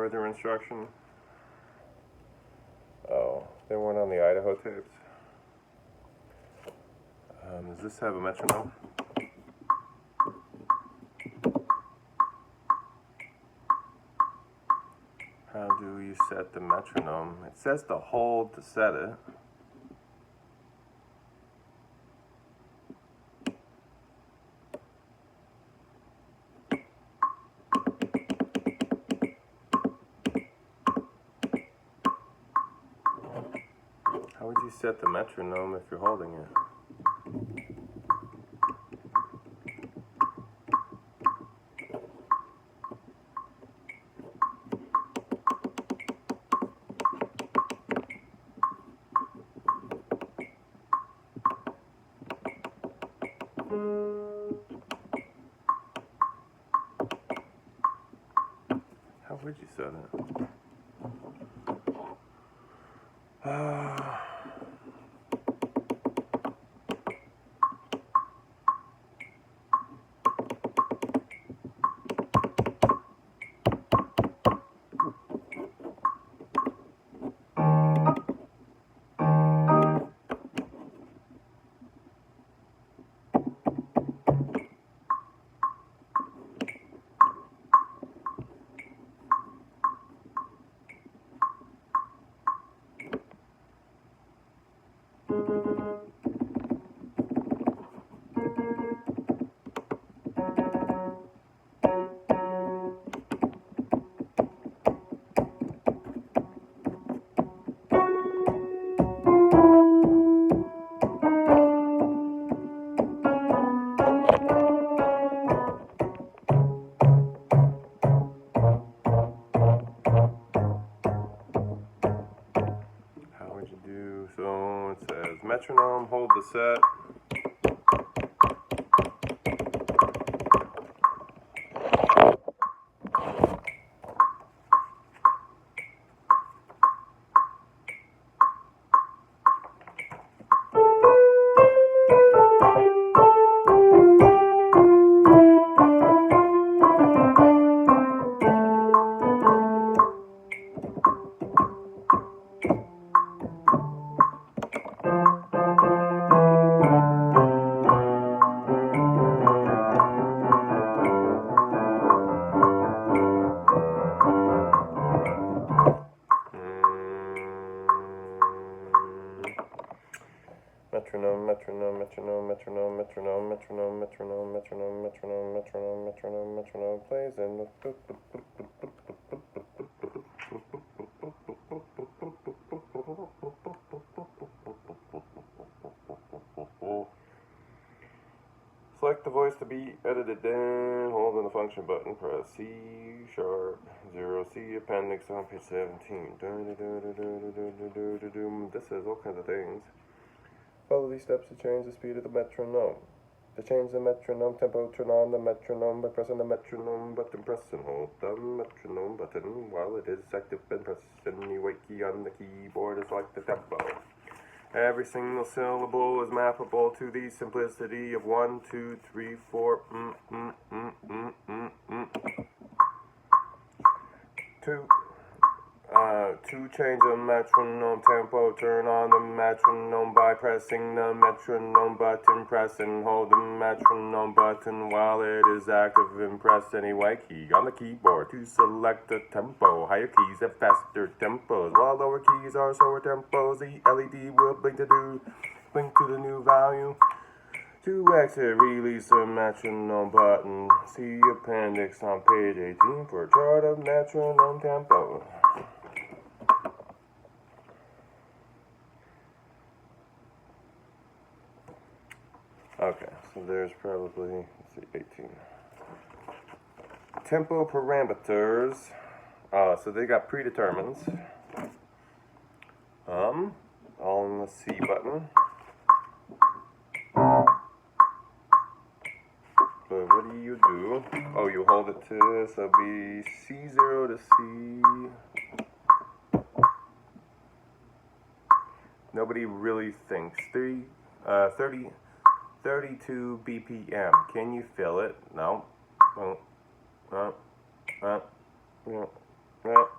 further instruction. Oh, they weren't on the Idaho tapes. Does this have a metronome? How do you set the metronome? It says to hold to set it. How would you set the metronome if you're holding it? How would you set it? So it says metronome, hold the set. Metronome, metronome, metronome, metronome, metronome, metronome, metronome, metronome, metronome, metronome, metronome, metronome plays in the. Select the voice to be edited down, hold on the function button, press C#, 0C, appendix on page 17. This says all kinds of things. Follow these steps to change the speed of the metronome. To change the metronome tempo, turn on the metronome by pressing the metronome button. Press and hold the metronome button while it is active, and press any white key on the keyboard to select the tempo. Every single syllable is mappable to the simplicity of 1, 2, 3, 4. To change the metronome tempo, turn on the metronome by pressing the metronome button. Press and hold the metronome button while it is active, and press any white key on the keyboard to select the tempo. Higher keys have faster tempos, while lower keys are slower tempos. The LED will blink to the new value. To exit, release the metronome button. See appendix on page 18 for a chart of metronome tempo. Okay, so there's probably, let's see, 18. Tempo parameters. So they got predetermines. All in the C button. But what do you do? Oh, you hold it to, so it'll be C0 to C. Nobody really thinks. 32 BPM. Can you feel it? No. So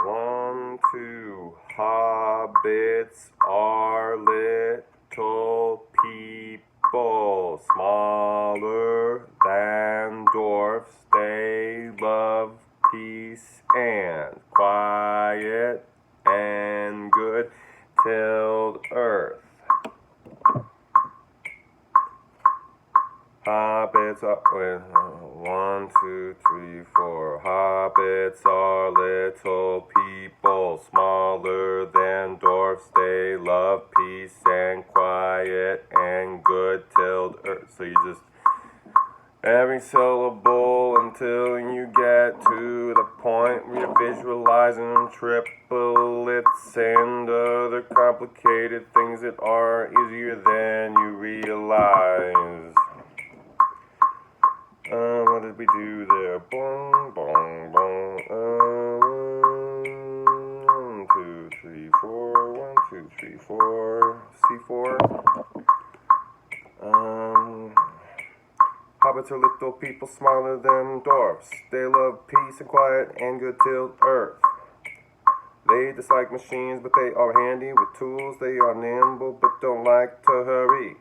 1, 2, hobbits are little people, smaller than dwarfs. They love peace and quiet and good tilled earth. Hobbits are, 1, 2, 3, 4. Hobbits are little people, smaller than dwarfs. They love peace and quiet and good tilled earth. So you just, every syllable until you get to the point where you're visualizing triplets and other complicated things that are easier than you realize. What did we do there? Boom, boom, boom. 1, 2, 3, 4. 1, 2, 3, 4. C4. Hobbits are little people smaller than dwarfs. They love peace and quiet and good tilled earth. They dislike machines, but they are handy with tools. They are nimble, but don't like to hurry.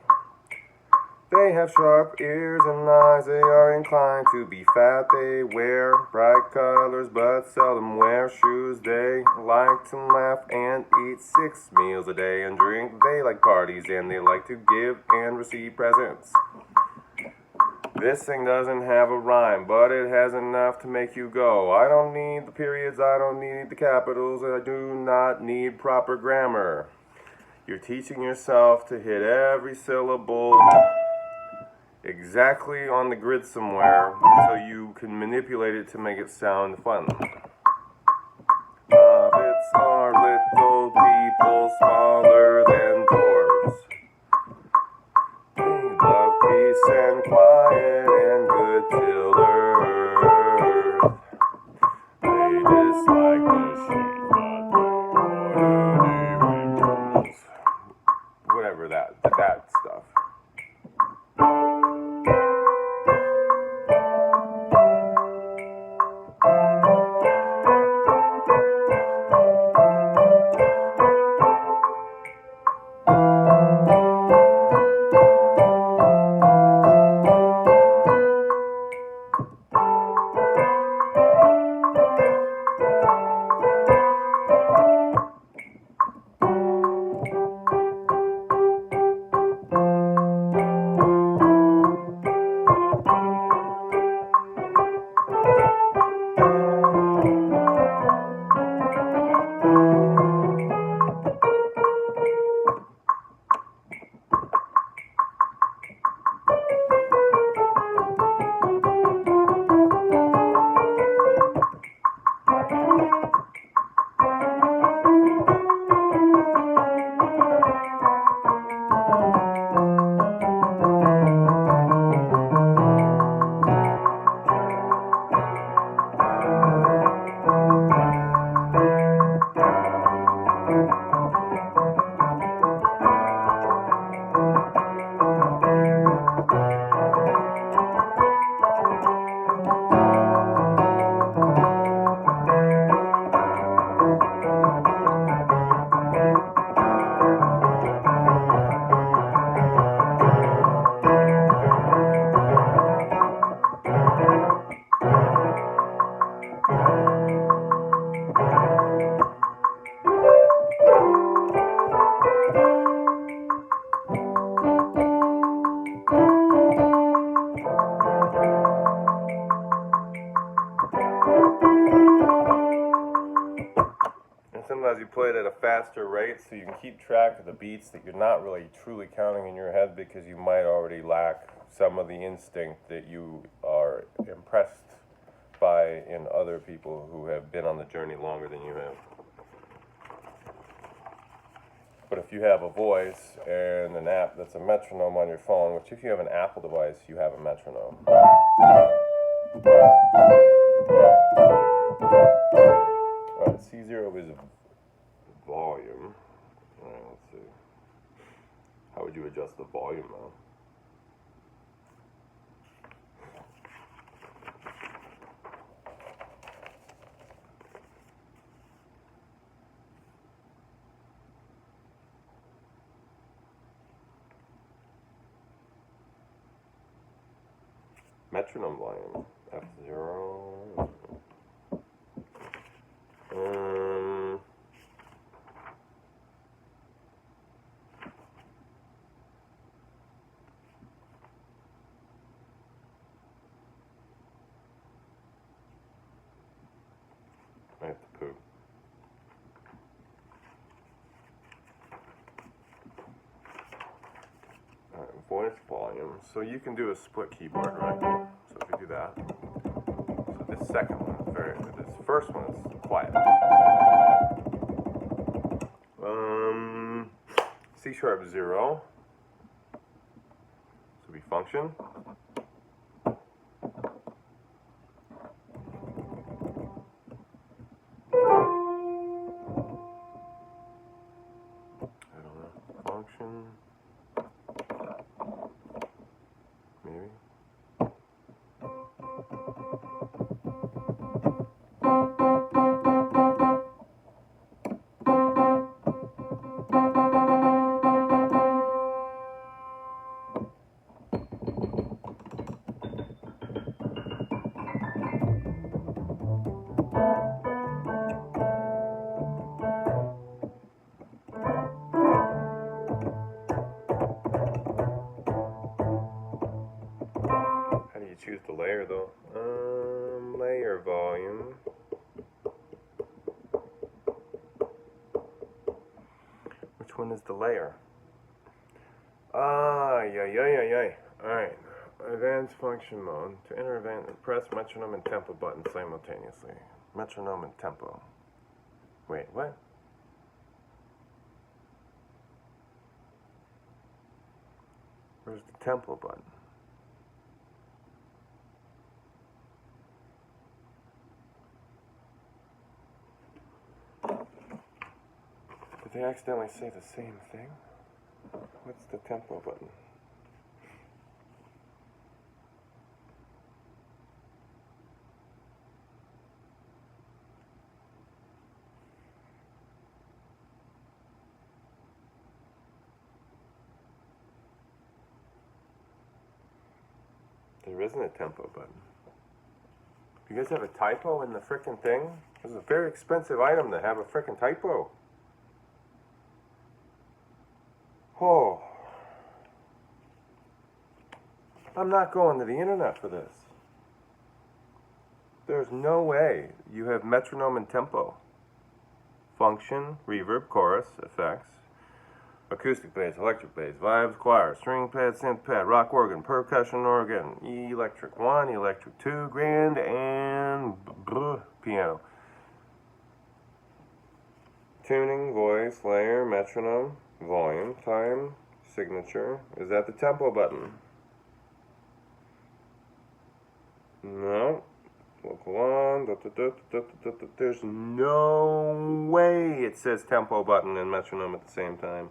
They have sharp ears and eyes, they are inclined to be fat. They wear bright colors but seldom wear shoes. They like to laugh and eat 6 meals a day and drink. They like parties and they like to give and receive presents. This thing doesn't have a rhyme, but it has enough to make you go. I don't need the periods, I don't need the capitals, I do not need proper grammar. You're teaching yourself to hit every syllable exactly on the grid somewhere so you can manipulate it to make it sound fun. Hobbits are little people smaller than dwarves. They love peace and quiet and good tilled earth. They dislike machines, but they whatever that stuff. Sometimes you play it at a faster rate so you can keep track of the beats that you're not really truly counting in your head because you might already lack some of the instinct that you are impressed in other people who have been on the journey longer than you have. But if you have a voice and an app that's a metronome on your phone, which if you have an Apple device, you have a metronome. Alright, C0 is volume. Alright, let's see. How would you adjust the volume now? Metronome volume, F0. I have to poop. Alright, voice volume. So you can do a split keyboard, right? So if you do that. So this second one is this first one is quiet. C# 0. So we function. Function, maybe. Choose the layer though. Layer volume. Which one is the layer? Alright. Advanced function mode. To enter advanced, press metronome and tempo buttons simultaneously. Metronome and tempo. Wait, what? Where's the tempo button? Did they accidentally say the same thing? What's the tempo button? There isn't a tempo button. You guys have a typo in the frickin' thing? This is a very expensive item to have a frickin' typo. Oh. I'm not going to the internet for this. There's no way you have metronome and tempo. Function, reverb, chorus, effects, acoustic bass, electric bass, vibes, choir, string pad, synth pad, rock organ, percussion organ, electric 1, electric 2, grand, and piano. Tuning, voice, layer, metronome, volume, time, signature. Is that the tempo button? No. Local on. There's no way it says tempo button and metronome at the same time.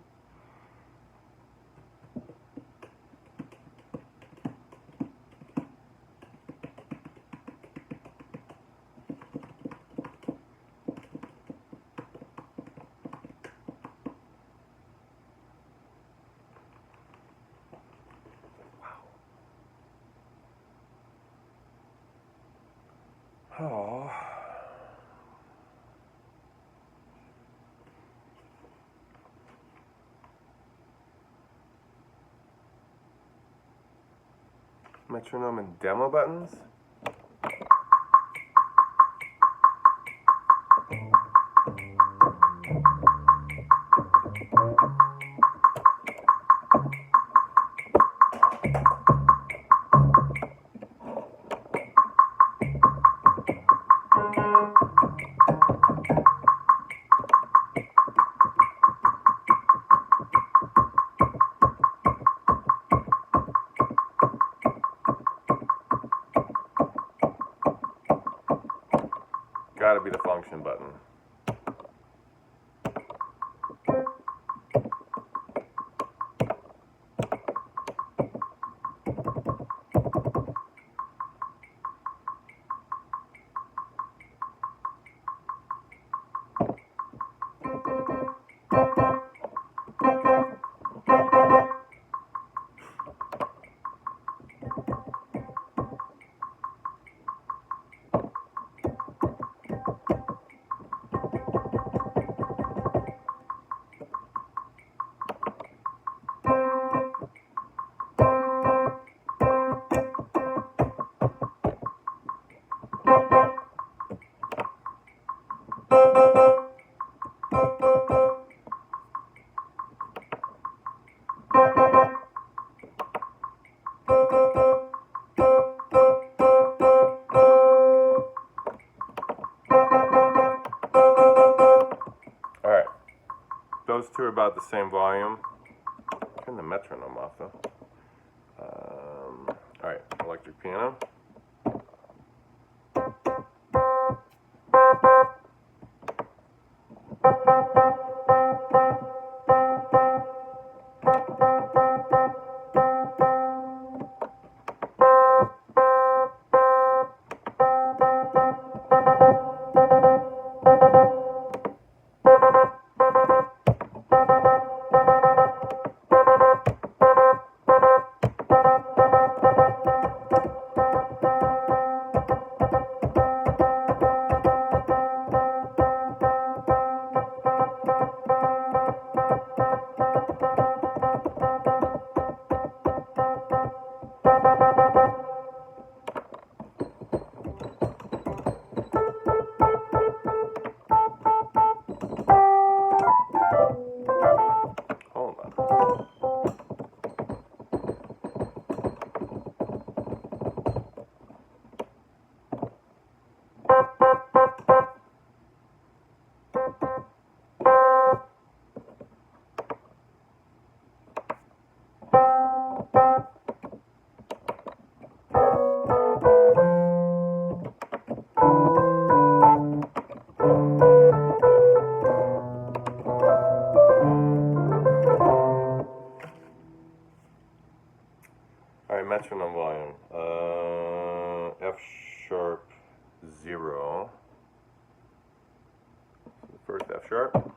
Oh. Metronome and demo buttons? function button. Alright, those two are about the same volume. Turn the metronome off though. Alright, electric piano. Hold on. Alright, metronome volume. F sharp 0. So the first F sharp.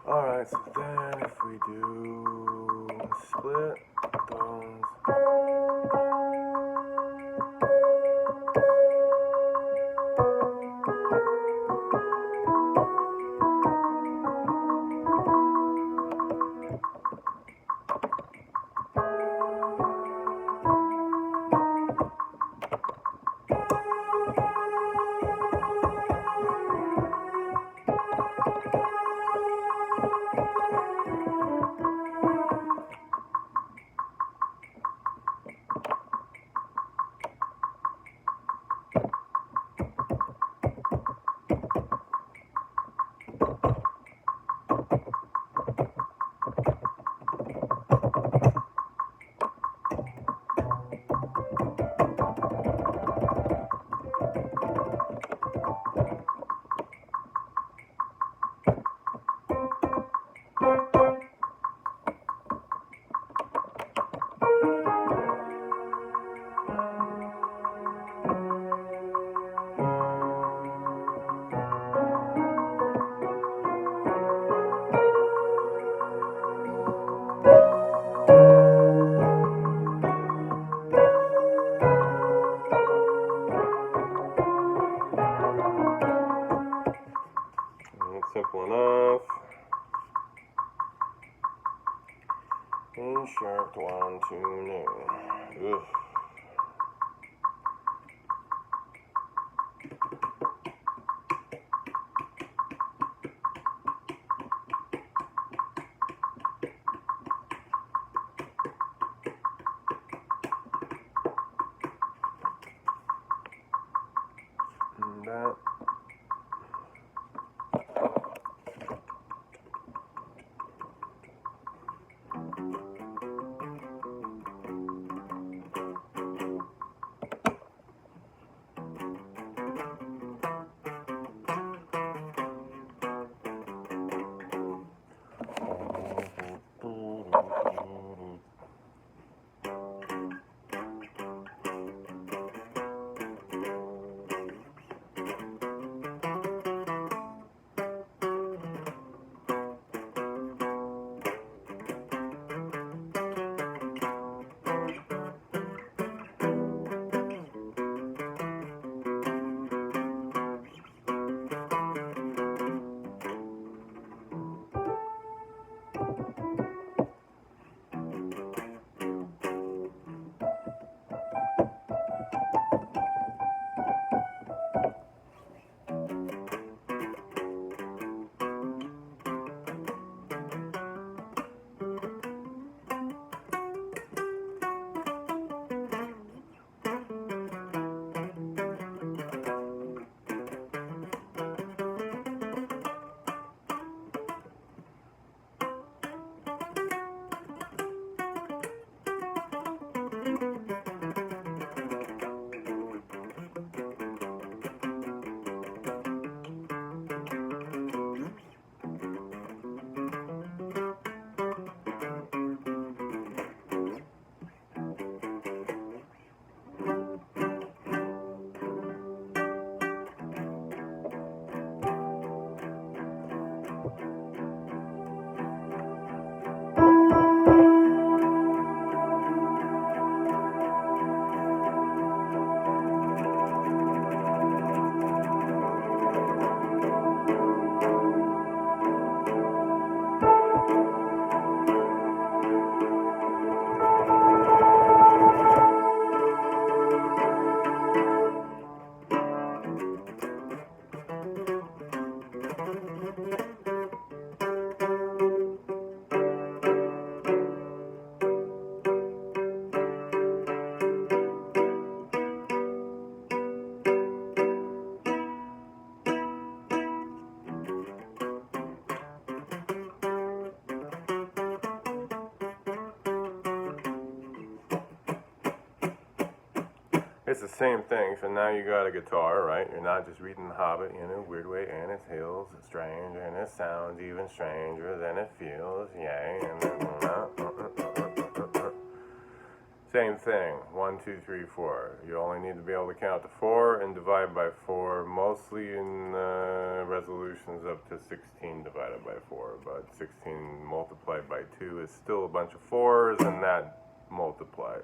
Alright, so then if we do split those. Insert 1, 2, new. Ugh. That. It's the same thing. So now you got a guitar, right? You're not just reading The Hobbit in a weird way, and it feels strange, and it sounds even stranger than it feels. Yay! And then same thing. 1, 2, 3, 4. You only need to be able to count to 4 and divide by 4. Mostly in resolutions up to 16 divided by 4, but 16 multiplied by 2 is still a bunch of 4s, and that multiplied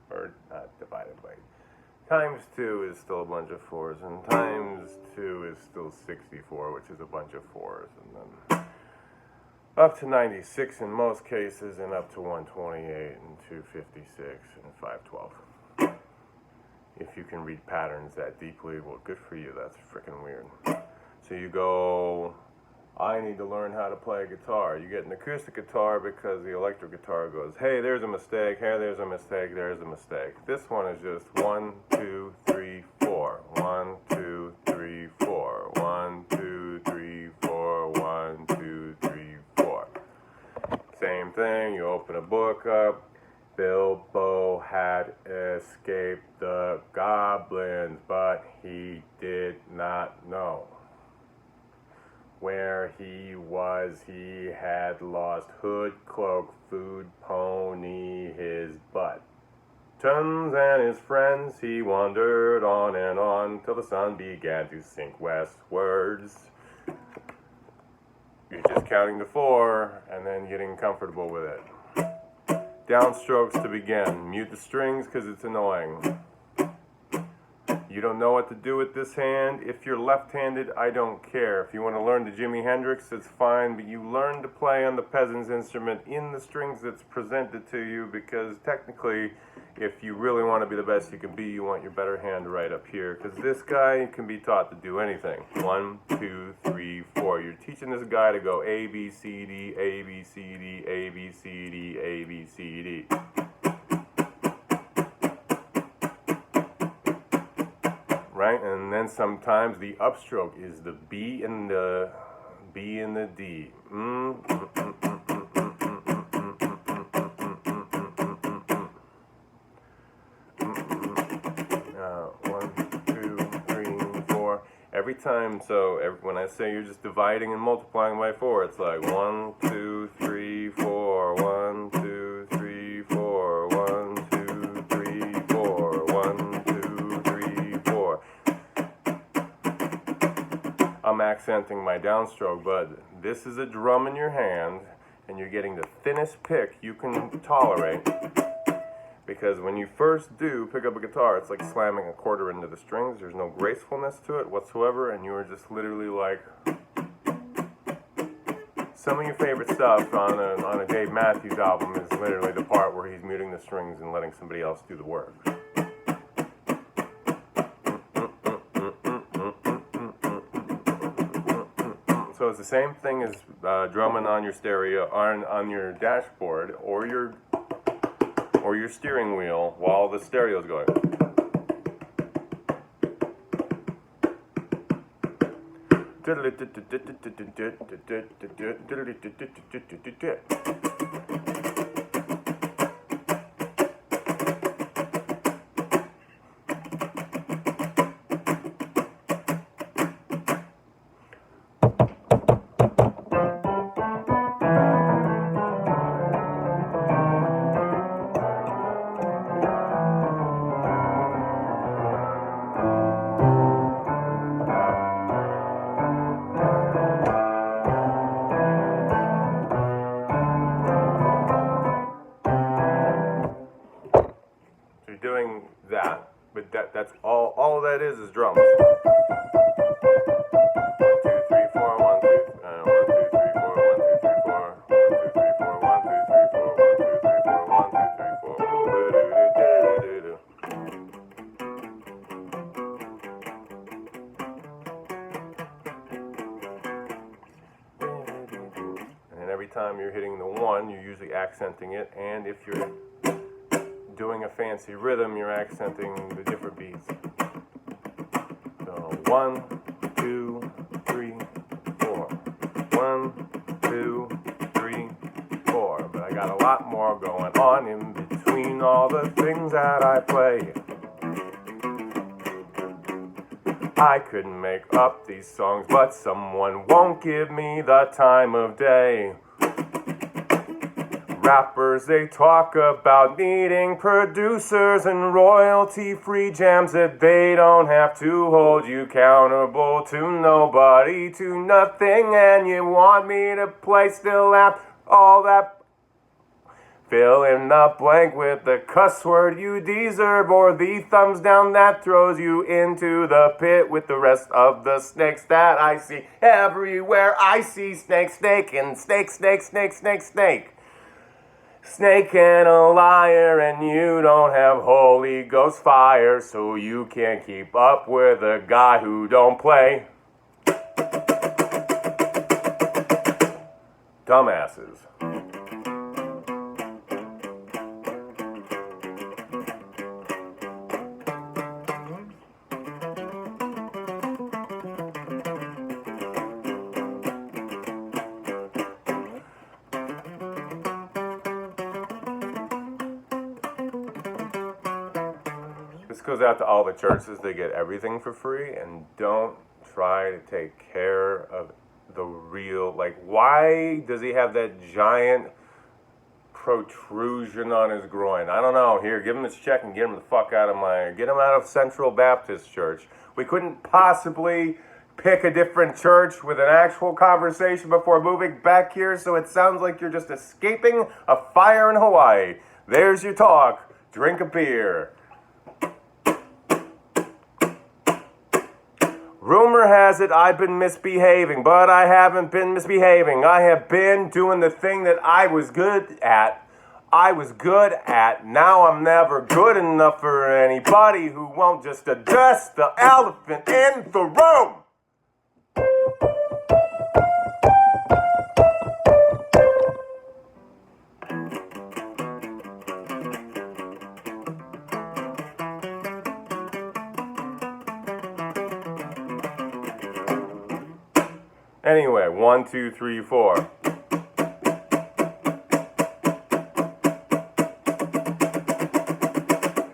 or divided by times 2 is still a bunch of 4s, and times 2 is still 64, which is a bunch of 4s, and then up to 96 in most cases, and up to 128, and 256, and 512. If you can read patterns that deeply, well, good for you, that's freaking weird. So you go, I need to learn how to play guitar. You get an acoustic guitar because the electric guitar goes, hey, there's a mistake, hey, there's a mistake, there's a mistake. This one is just 1, 2, 3, 4. 1, 2, 3, 4. 1, 2, 3, 4. 1, 2, 3, 4. Same thing, you open a book up. Bilbo had escaped the goblins, but he did not know where he was. He had lost hood, cloak, food, pony, his butt. Tuns and his friends, he wandered on till the sun began to sink westwards. You're just counting to 4 and then getting comfortable with it. Downstrokes to begin. Mute the strings because it's annoying. You don't know what to do with this hand. If you're left-handed, I don't care. If you want to learn the Jimi Hendrix, it's fine, but you learn to play on the peasant's instrument in the strings that's presented to you, because technically, if you really want to be the best you can be, you want your better hand right up here, because this guy can be taught to do anything. 1, 2, 3, 4. You're teaching this guy to go A, B, C, D, A, B, C, D, A, B, C, D, A, B, C, D. Right, and then sometimes the upstroke is the B and the D. 1, 2, 3, 4. Every time, when I say you're just dividing and multiplying by 4, it's like 1, 2, 3, 4. 1, 2, 3, 4. 1, 2, 3, 4. 1, 2, 3, 4. I'm accenting my downstroke, but this is a drum in your hand, and you're getting the thinnest pick you can tolerate, because when you first do pick up a guitar, it's like slamming a quarter into the strings. There's no gracefulness to it whatsoever, and you are just literally like... Some of your favorite stuff on a Dave Matthews album is literally the part where he's muting the strings and letting somebody else do the work. So it's the same thing as drumming on your stereo, on your dashboard, or your steering wheel while the stereo's going. Doing that, but that's all that is drums. 1, 2, 3, 4, 1, 2, 1, 2, 3, 4, 1, 2, 3, 4, 1, 2, 3, 4, 1, 2, 3, 4, 1, 2, 3, 4, 1, 2, 3, 4. And every time you're hitting the 1, you're usually accenting it, and if you're doing a fancy rhythm, you're accenting the different beats. So 1, 2, 3, 4. 1, 2, 3, 4. But I got a lot more going on in between all the things that I play. I could make up these songs, but someone won't give me the time of day. Rappers, they talk about needing producers and royalty-free jams that they don't have to hold you accountable to nobody, to nothing, and you want me to play still after all that. Fill in the blank with the cuss word you deserve, or the thumbs down that throws you into the pit with the rest of the snakes that I see everywhere. I see snake, snake, and snake, snake, snake, snake, snake. Snake and a liar, and you don't have Holy Ghost fire, so you can't keep up with a guy who don't play. Dumbasses. This goes out to all the churches. They get everything for free, and don't try to take care of the real, like, why does he have that giant protrusion on his groin? I don't know. Here, give him his check and get him the fuck out of get him out of Central Baptist Church. We couldn't possibly pick a different church with an actual conversation before moving back here, so it sounds like you're just escaping a fire in Hawaii. There's your talk. Drink a beer. rumor has it I've been misbehaving, but I haven't been misbehaving. I have been doing the thing that I was good at. Now I'm never good enough for anybody who won't just address the elephant in the room. Anyway, 1, 2, 3, 4.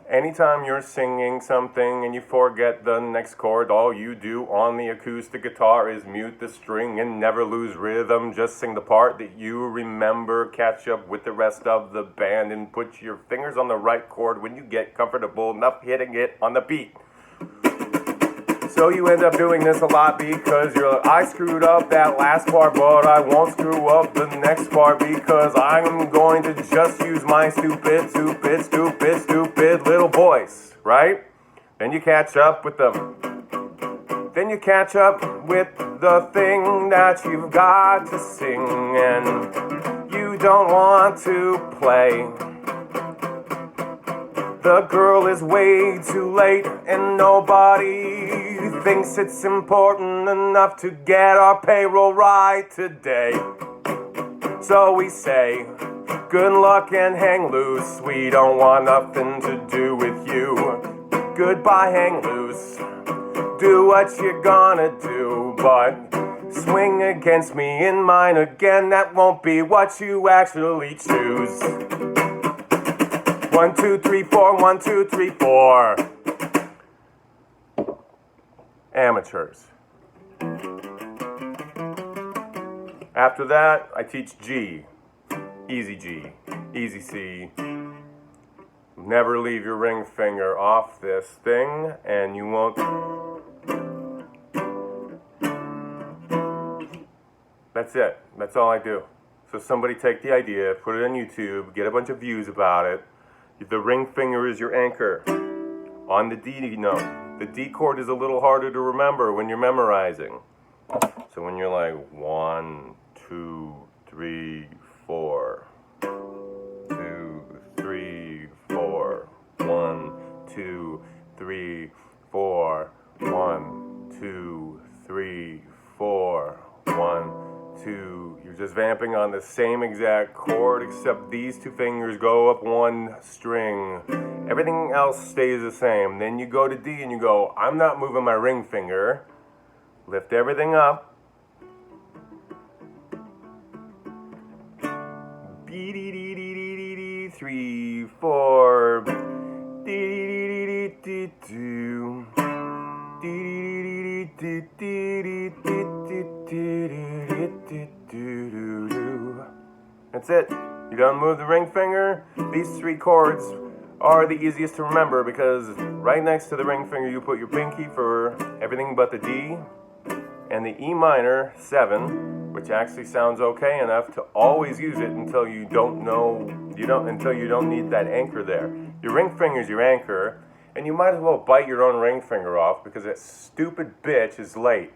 Anytime you're singing something and you forget the next chord, all you do on the acoustic guitar is mute the string and never lose rhythm. Just sing the part that you remember, catch up with the rest of the band, and put your fingers on the right chord when you get comfortable enough hitting it on the beat. So you end up doing this a lot because you're like, I screwed up that last part, but I won't screw up the next part because I'm going to just use my stupid little voice, right? Then you catch up with the thing that you've got to sing and you don't want to play. The girl is way too late and nobody thinks it's important enough to get our payroll right today. So we say, good luck and hang loose. We don't want nothing to do with you. Goodbye, hang loose. Do what you're gonna do, but swing against me in mine again. That won't be what you actually choose. 1, 2, 3, 4, 1, 2, 3, 4. Amateurs. After that, I teach G. Easy G, easy C. Never leave your ring finger off this thing, and you won't. That's it. That's all I do. So somebody take the idea, put it on YouTube, get a bunch of views about it. The ring finger is your anchor on the D note. The D chord is a little harder to remember when you're memorizing. So when you're like 1, 2, 3, 4, 2, 3, 4, 1, 2, 3, 4, 1, 2, 3, 4, 1, 2. You're just vamping on the same exact chord, except these two fingers go up one string. Everything else stays the same. Then you go to D and you go, I'm not moving my ring finger. Lift everything up. 3, 4. 2. That's it. You don't move the ring finger. These 3 chords are the easiest to remember because right next to the ring finger you put your pinky for everything but the D and the E minor 7, which actually sounds okay enough to always use it until you don't need that anchor there. Your ring finger is your anchor, and you might as well bite your own ring finger off because that stupid bitch is late.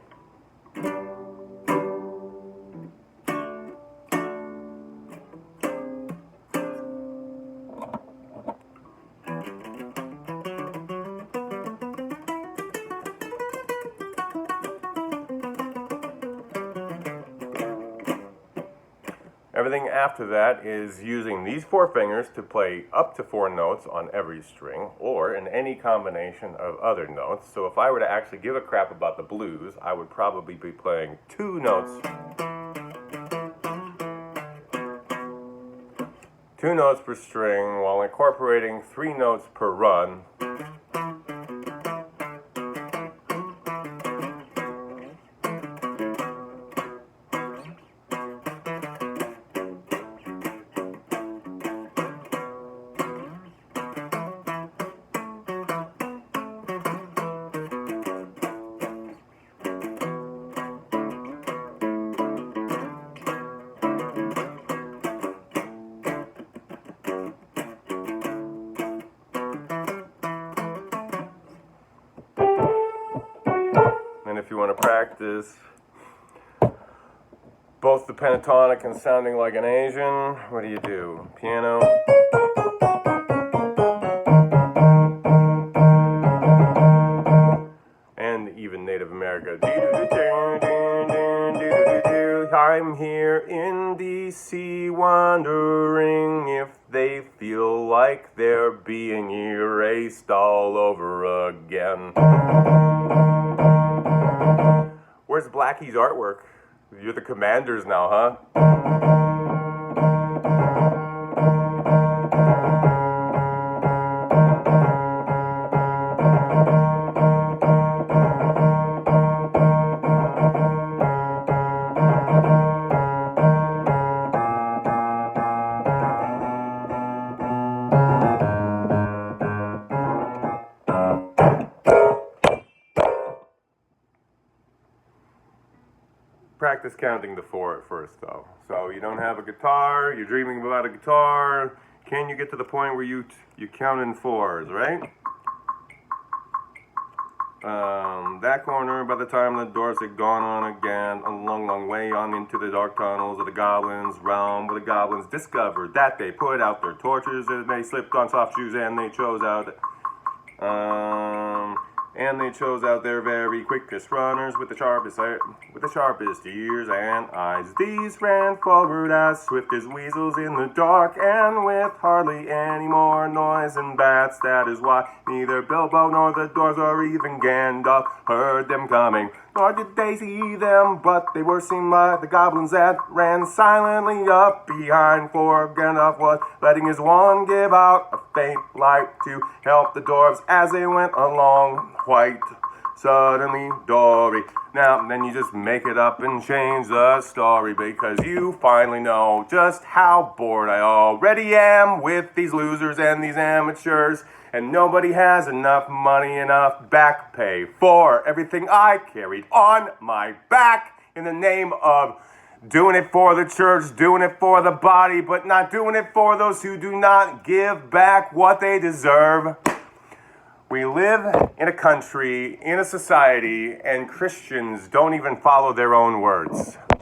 Everything after that is using these 4 fingers to play up to 4 notes on every string, or in any combination of other notes. So if I were to actually give a crap about the blues, I would probably be playing 2 notes. 2 notes per string while incorporating 3 notes per run. if you want to practice both the pentatonic and sounding like an Asian, what do? Piano. And even Native America. I'm here in D.C. wondering if they feel like they're being erased all over again. Where's Blackie's artwork? You're the Commanders now, huh? Practice counting to 4 at first, though. So you don't have a guitar, you're dreaming about a guitar. Can you get to the point where you count in 4s, right? That corner, by the time the doors had gone on again, a long, long way on into the dark tunnels of the goblins' realm, where the goblins discovered that they put out their torches, and they slipped on soft shoes, and they chose out their very quickest runners with the sharpest ears and eyes. These ran forward as swift as weasels in the dark, and with hardly any more noise than bats. That is why neither Bilbo nor the dwarves or even Gandalf heard them coming, nor did they see them, but they were seen by the goblins that ran silently up behind, for Gandalf was letting his wand give out a faint light to help the dwarves as they went along. White suddenly Dory. Now, then you just make it up and change the story, because you finally know just how bored I already am with these losers and these amateurs, and nobody has enough money, enough back pay for everything I carried on my back in the name of doing it for the church, doing it for the body, but not doing it for those who do not give back what they deserve. We live in a country, in a society, and Christians don't even follow their own words.